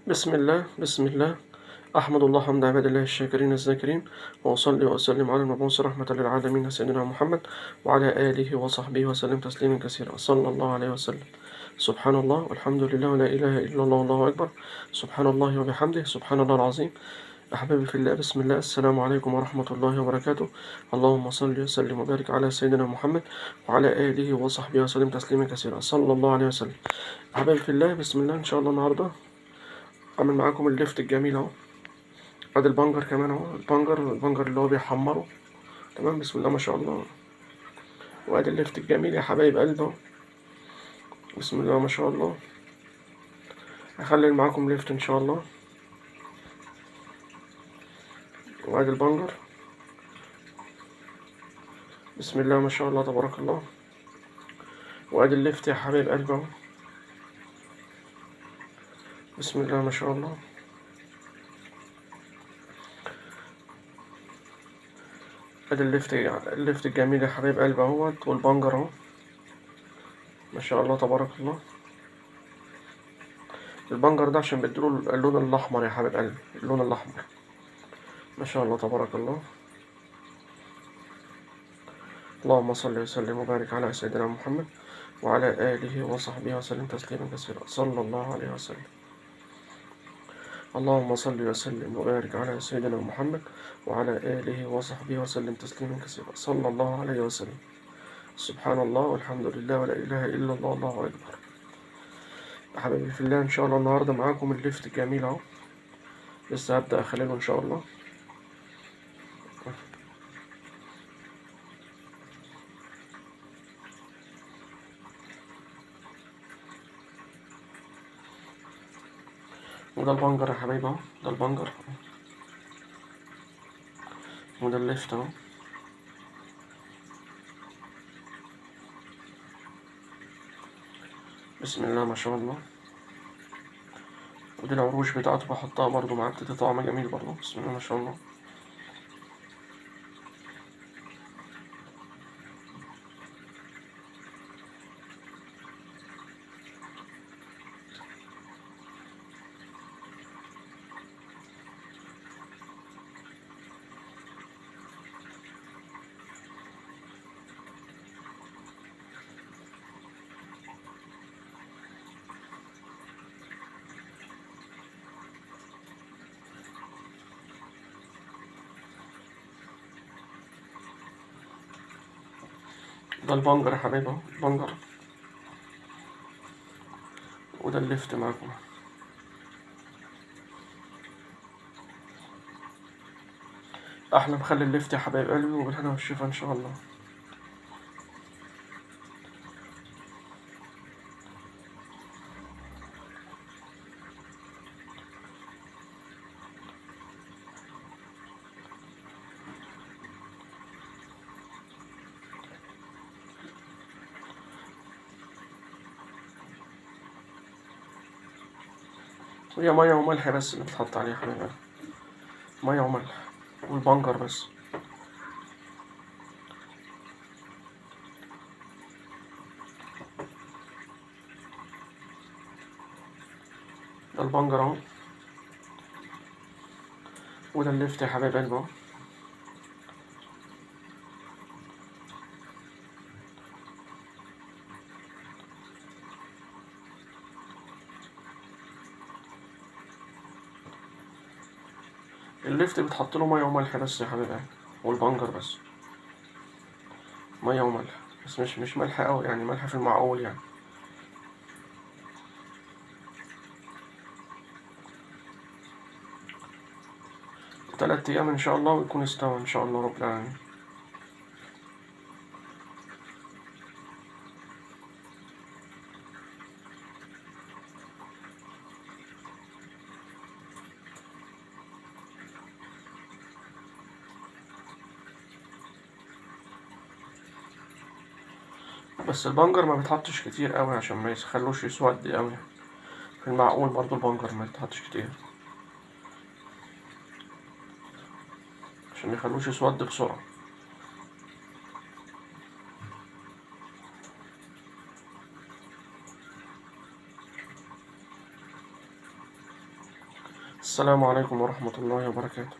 بسم الله أحمد الله حمد عباد الله الشاكرين الذاكرين، وأصلي وأسلم على المبعوث رحمة للعالمين سيدنا محمد وعلى آله وصحبه وسلم تسليما كثيرا صلى الله عليه وسلم. سبحان الله والحمد لله ولا إله إلا الله والله أكبر. سبحان الله وبحمده سبحان الله العظيم. أحبابي في الله، بسم الله، السلام عليكم ورحمة الله وبركاته. اللهم صل وسلم وبارك على سيدنا محمد وعلى آله وصحبه وسلم تسليما كثيرا صلى الله عليه وسلم. أحبابي في الله، بسم الله، إن شاء الله النهاردة عامل معاكم الليفت الجميل أهو. ادي البنجر كمان اهو، البنجر اللي هو بيحمره. تمام، بسم الله ما شاء الله. وادي الليفت الجميل يا حبايب قلبي اهو، بسم الله ما شاء الله. هخلي معاكم ليفت ان شاء الله. وادي البنجر، بسم الله ما شاء الله تبارك الله. وادي الليفت يا حبايب قلبي اهو، بسم الله ما شاء الله. ادي الليفت الجميل يا حبايب قلبي اهوت، والبنجر اهو ما شاء الله تبارك الله. البنجر ده عشان بيديله اللون الاحمر يا حبايب قلبي، اللون الاحمر ما شاء الله تبارك الله. اللهم صل وسلم وبارك على سيدنا محمد وعلى آله وصحبه وسلم تسليما كثيرا صلى الله عليه وسلم. اللهم صل وسلم وبارك على سيدنا محمد وعلى آله وصحبه وسلم تسليما كثيرا صلى الله عليه وسلم. سبحان الله والحمد لله ولا إله إلا الله والله أكبر. حبايبي في الله، إن شاء الله النهاردة معاكم الليفت الجميل أهو، لسه هبدأ أخلله إن شاء الله. وده البنجر يا حبايبي أهو، ده البنجر، وده الليفت أهو. بسم الله ما شاء الله. ودي العروش بتاعته بحطها برضو معاه، بتدي طعم جميل برضو، بسم الله ما شاء الله. ده البنجر يا حبايبي اهو، البنجر. وده الليفت معاكم. احلى مخلي الليفت يا حبايب قلبي، وبالهنا والشفا ان شاء الله. هي مية وملح بس اللي بتحط عليها يا حبايب قلبي، مية وملح والبنجر بس. ده البنجر اهو، وده الليفت يا حبايب قلبي اهو. الليفت بتحط له مية وملح بس يا حبايب قلبي، والبنجر بس مية وملح بس، مش ملح قوي يعني، ملح في المعقول يعني. 3 أيام إن شاء الله ويكون استوى إن شاء الله رب العالمين. بس البنجر ما بيتحطش كتير قوي عشان ما يخلوش يسود قوي، في المعقول برضو البنجر ما يتحطش كتير عشان ما يخلوش يسود بسرعة. السلام عليكم ورحمة الله وبركاته.